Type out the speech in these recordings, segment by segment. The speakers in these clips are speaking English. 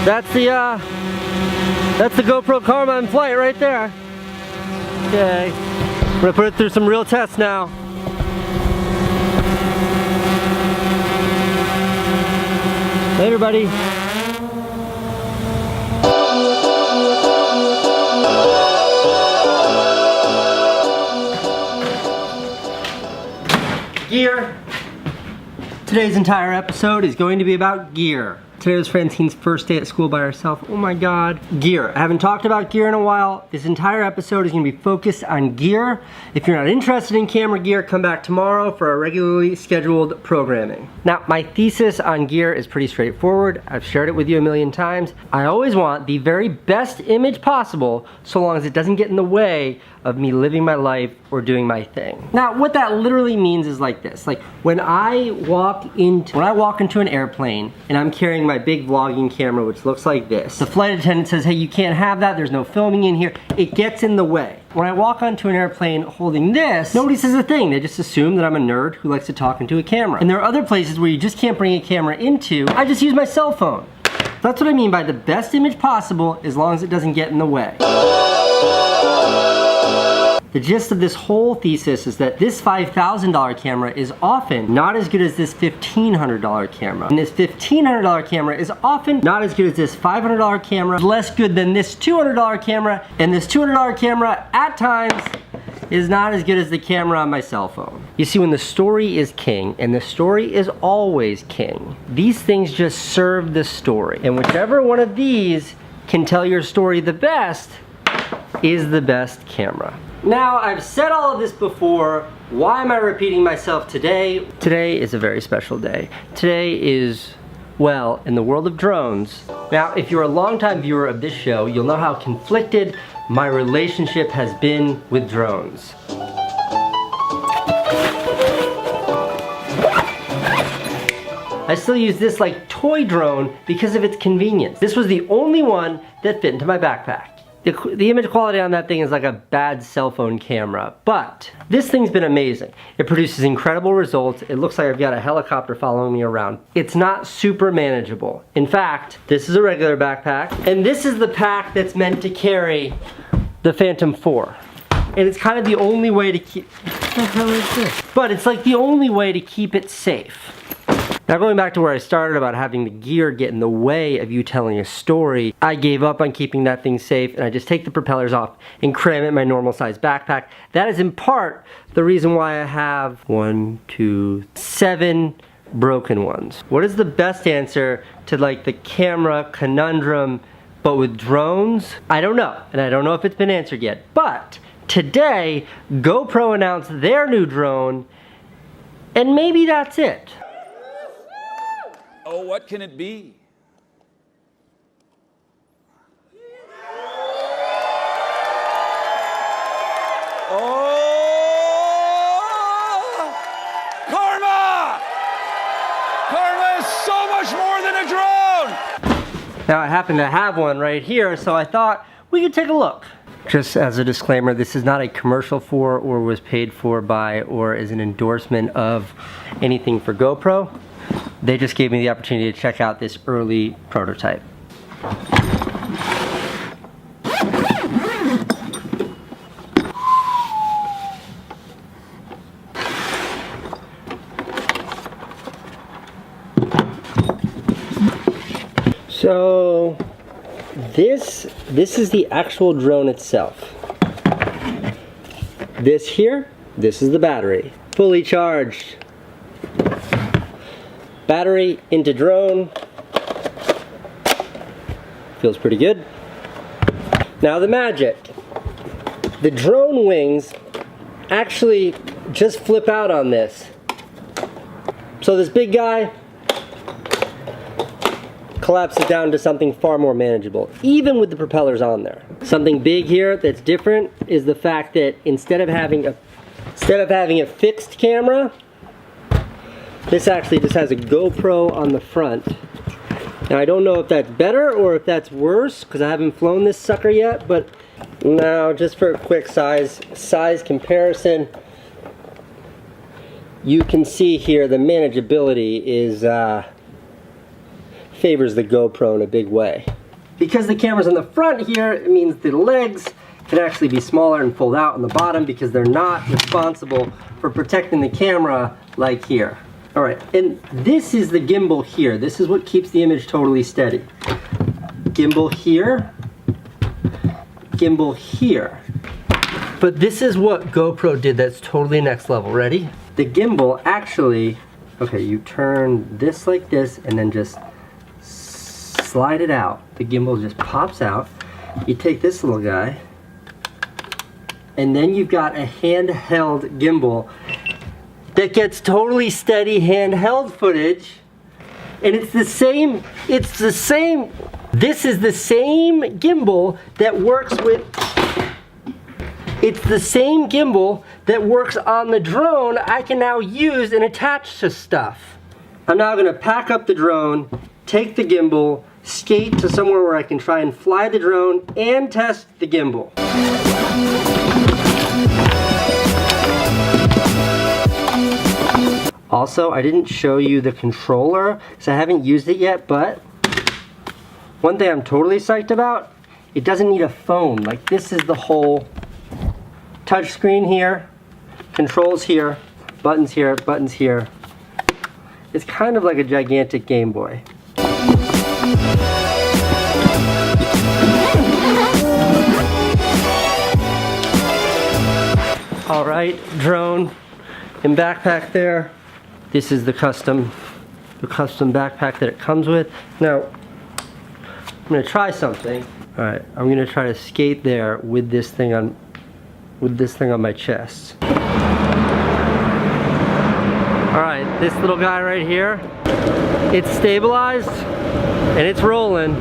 That's the GoPro Karma in flight right there. Okay, I'm gonna put it through some real tests now. Later, buddy. Gear. Today's entire episode is going to be about gear. Today was Francine's first day at school by herself. Oh my God. Gear. I haven't talked about gear in a while. This entire episode is going to be focused on gear. If you're not interested in camera gear, come back tomorrow for our regularly scheduled programming. Now, my thesis on gear is pretty straightforward. I've shared it with you a million times. I always want the very best image possible, so long as it doesn't get in the way of me living my life or doing my thing. Now, what that literally means is like this. Like when I walk into an airplane and I'm carrying my big vlogging camera, which looks like this, the flight attendant says, hey, you can't have that, there's no filming in here. It gets in the way. When I walk onto an airplane holding this, nobody says a thing. They just assume that I'm a nerd who likes to talk into a camera. And there are other places where you just can't bring a camera into. I just use my cell phone. That's what I mean by the best image possible, as long as it doesn't get in the way. The gist of this whole thesis is that this $5,000 camera is often not as good as this $1,500 camera. And this $1,500 camera is often not as good as this $500 camera, less good than this $200 camera, and this $200 camera at times is not as good as the camera on my cell phone. You see, when the story is king, and the story is always king, these things just serve the story. And whichever one of these can tell your story the best is the best camera. Now, I've said all of this before. Why am I repeating myself today? Today is a very special day. Today is, well, in the world of drones. Now, if you're a longtime viewer of this show, you'll know how conflicted my relationship has been with drones. I still use this like toy drone because of its convenience. This was the only one that fit into my backpack. The image quality on that thing is like a bad cell phone camera, but this thing's been amazing. It produces incredible results. It looks like I've got a helicopter following me around. It's not super manageable. In fact, this is a regular backpack, and this is the pack that's meant to carry the Phantom 4. And it's kind of the only way to keep, what the hell is this? But it's like the only way to keep it safe. Now, going back to where I started about having the gear get in the way of you telling a story, I gave up on keeping that thing safe and I just take the propellers off and cram it in my normal size backpack. That is in part the reason why I have 7 broken ones. What is the best answer to like the camera conundrum, but with drones? I don't know, and I don't know if it's been answered yet, but today, GoPro announced their new drone, and maybe that's it. Oh, what can it be? Oh! Karma! Karma is so much more than a drone! Now, I happen to have one right here, so I thought we could take a look. Just as a disclaimer, this is not a commercial for or was paid for by or is an endorsement of anything for GoPro. They just gave me the opportunity to check out this early prototype. So this is the actual drone itself. This here, this is the battery. Fully charged. Battery into drone. Feels pretty good. Now the magic. The drone wings actually just flip out on this. So this big guy collapses down to something far more manageable, even with the propellers on there. Something big here that's different is the fact that instead of having a fixed camera, this actually just has a GoPro on the front. Now I don't know if that's better or if that's worse, because I haven't flown this sucker yet, but now just for a quick size comparison, you can see here the manageability is favors the GoPro in a big way. Because the camera's on the front here, it means the legs can actually be smaller and fold out on the bottom because they're not responsible for protecting the camera like here. All right, and this is the gimbal here. This is what keeps the image totally steady. Gimbal here, gimbal here. But this is what GoPro did that's totally next level. Ready? The gimbal actually, okay, you turn this like this and then just slide it out. The gimbal just pops out. You take this little guy, and then you've got a handheld gimbal that gets totally steady handheld footage. And it's the same, this is the same gimbal that works with, it's the same gimbal that works on the drone I can now use and attach to stuff. I'm now gonna pack up the drone, take the gimbal, skate to somewhere where I can try and fly the drone and test the gimbal. Also, I didn't show you the controller because I haven't used it yet, but one thing I'm totally psyched about, it doesn't need a phone. Like, this is the whole touch screen here, controls here, buttons here, buttons here. It's kind of like a gigantic Game Boy. All right, drone and backpack there. This is the custom backpack that it comes with. Now, I'm gonna try something. All right, I'm gonna try to skate there with this thing on my chest. All right, this little guy right here, it's stabilized and it's rolling.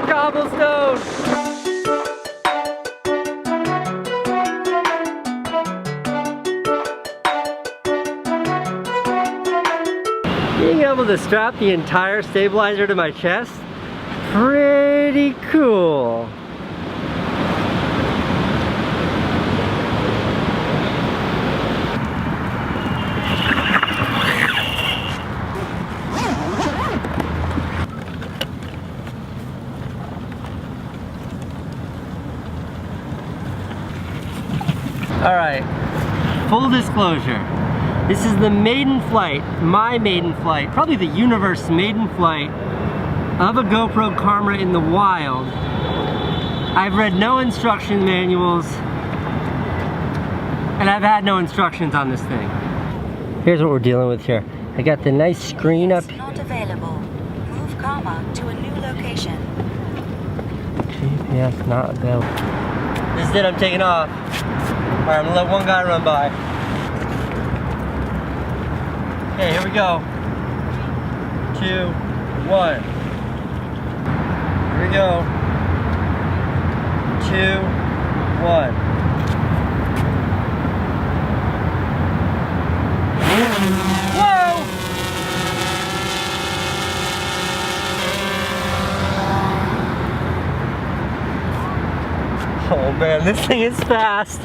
Cobblestone. Being able to strap the entire stabilizer to my chest, pretty cool. All right, full disclosure. This is the maiden flight, my maiden flight, probably the universe's maiden flight of a GoPro camera in the wild. I've read no instruction manuals, and I've had no instructions on this thing. Here's what we're dealing with here. I got the nice screen up. Not available. Move comma to a new location. GPS not available. This is it, I'm taking off. All right, I'm gonna let one guy run by. Okay, here we go. 2, 1. Here we go. 2, 1. Whoa! Oh man, this thing is fast.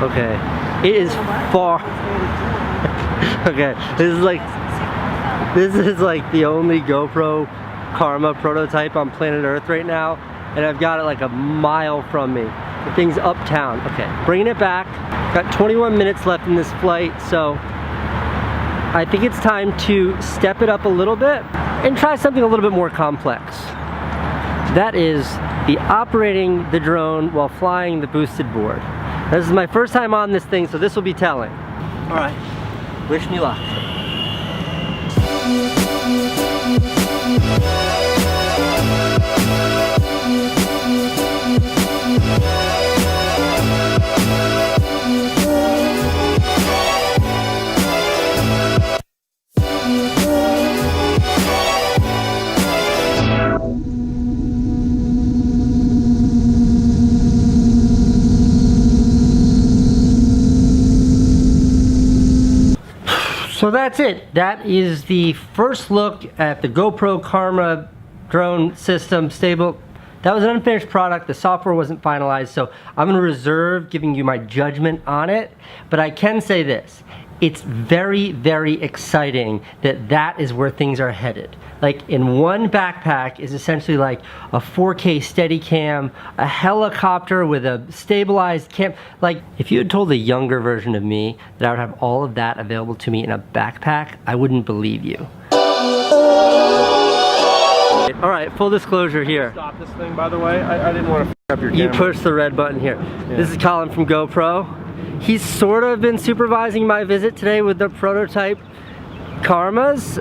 Okay, it is far. Okay, this is like the only GoPro Karma prototype on planet Earth right now, and I've got it like a mile from me. The thing's uptown. Okay, bringing it back. Got 21 minutes left in this flight, so I think it's time to step it up a little bit and try something a little bit more complex. That is the operating the drone while flying the boosted board. This is my first time on this thing, so this will be telling. All right, wish me luck. that's it. That is the first look at the GoPro Karma drone system stable. That was an unfinished product. The software wasn't finalized, so I'm gonna reserve giving you my judgment on it. But I can say this. It's very, very exciting that that is where things are headed. Like in one backpack is essentially like a 4K Steadicam, a helicopter with a stabilized cam. Like if you had told a younger version of me that I would have all of that available to me in a backpack, I wouldn't believe you. All right, full disclosure here. Stop this thing, by the way. I didn't want to f up your camera. You push the red button here. Yeah. This is Colin from GoPro. He's sort of been supervising my visit today with the prototype Karmas.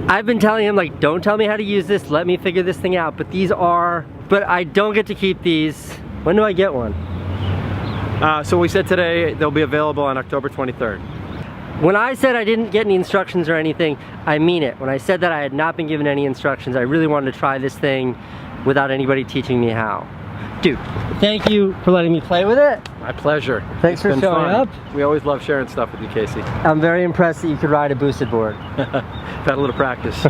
I've been telling him, like, don't tell me how to use this, let me figure this thing out. But I don't get to keep these. When do I get one? So we said today they'll be available on October 23rd. When I said I didn't get any instructions or anything, I mean it. When I said that I had not been given any instructions, I really wanted to try this thing without anybody teaching me how. Dude, thank you for letting me play with it. My pleasure. Thanks for It's been showing fun. up. We always love sharing stuff with you, Casey. I'm very impressed that you could ride a boosted board. Had a little practice.